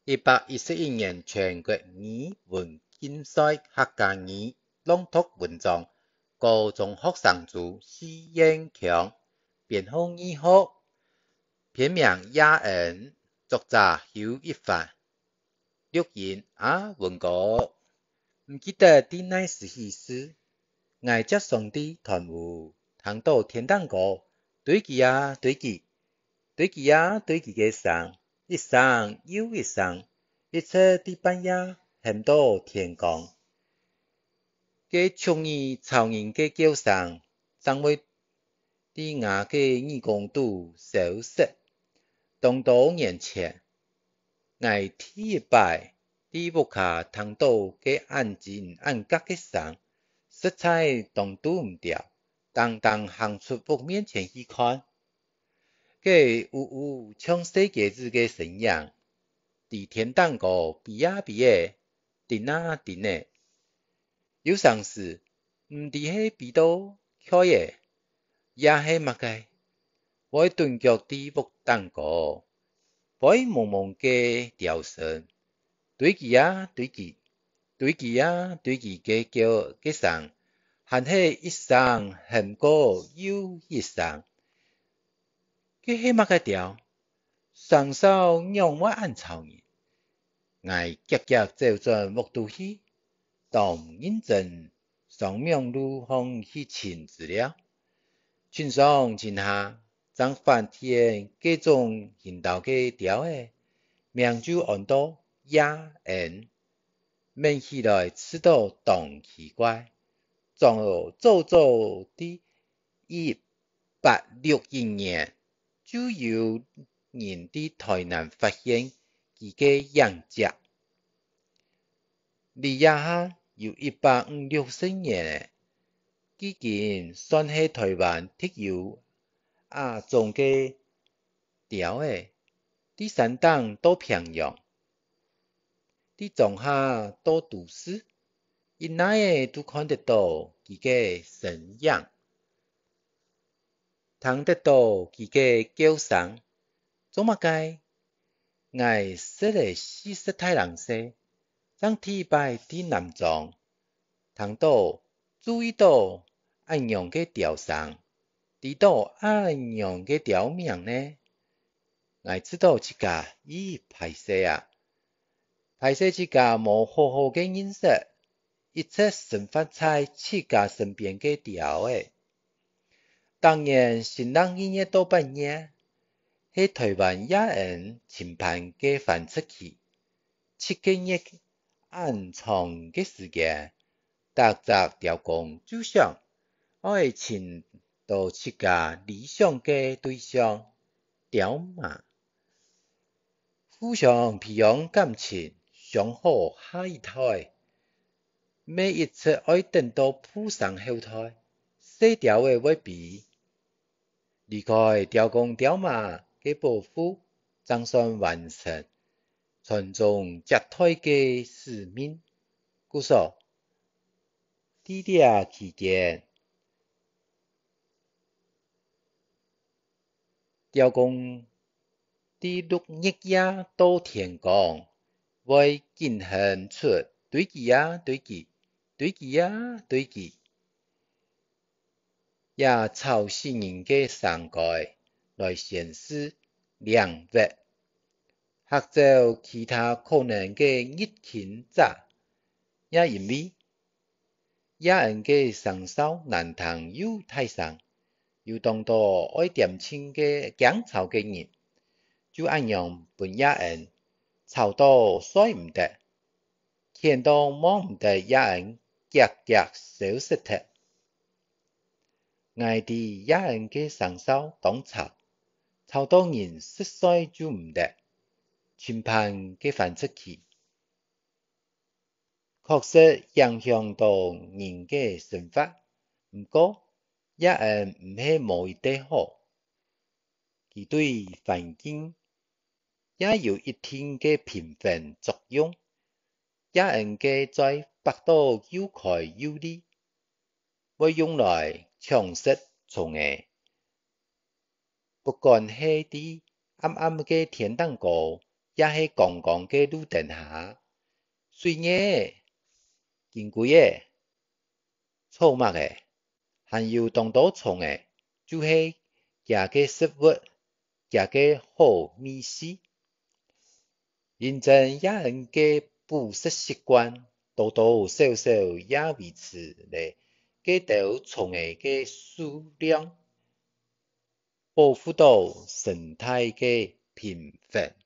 1811年全国语文竞赛客家语朗读文章，高中学生组施彦强编号2号，片名雅恩，作者邱一帆，录音文稿，唔记得伫哪时戏时，我接送的团务，听到天灯歌，对记对记，对记对记嘅声，一声又一声，一切伫半夜喊到天光。嘅虫儿草人嘅叫声，总会伫我嘅耳光度消失。多年前，我第一摆伫屋下听到嘅安静安格嘅声，实在当拄唔掉，当行出屋面前去看，嘅呜唱世界子嘅声音，伫天灯个比比诶，停停诶，有时时唔知系边度开诶，也系乜嘅，我顿脚伫屋灯个，会蒙蒙嘅调声，对记对记，对记对记嘅叫嘅声，还系一声喊过又一声，嘅系乜嘅调？上手让我按草人，我急急走转屋度去，当认真上面路向去寻资料，群上群下，张发现各种引导嘅调诶，名就按到雅恩，问起来知道当奇怪，早的1861年就有人伫台南发现佢嘅样迹。李亚哈有1856年诶，已经算系台湾特有种嘅调诶，第三档到平阳，伫中下到都市，一哪诶都看得到佢嘅身影，听得到佢嘅叫声，做乜解？我说嚟40太人说，上礼拜伫南庄，听到注意到安样嘅调声，知道安样嘅调名呢？我知道这个歹势歹势这个无好好嘅认识，一切生发在自家身边嘅调诶。当然，新人音乐到半夜，喺台湾雅人审判嘅翻出去，7个月暗藏嘅时间，大杂调工就想爱寻到自家理想嘅对象，调嘛，互相培养感情，相好下一代，每一次爱等到铺上后台，细调嘅会比离开调工调马嘅保护，总算完成传宗接代嘅使命。故说，伫这期间，调工伫6日夜到天光，会进行出对记对记，对记对记，也抄新人嘅上改来显示量域。学者其他可能嘅热情者，也因为雅人嘅上手难通又太上，又当多爱点清嘅姜草嘅人，就按样本雅人炒到衰唔得，见到摸唔得雅人消失脱。我哋雅人嘅上手当炒到人实在就唔得。全盘嘅翻出去，确实影响到人嘅生活。不过，也唔系无一定好，佢对环境也有一定嘅平衡作用。也嘅在北岛又开又利，会用来抢食虫嘅。不管系啲暗暗嘅天灯歌。也是公共嘅路灯下，水嘅、金龟嘅、草木嘅，還有當到蟲嘅，就是這個食物，這個好美食。認真也人嘅捕食習慣，多多少少也維持咧幾條蟲嘅嘅數量，保護到生態嘅平衡。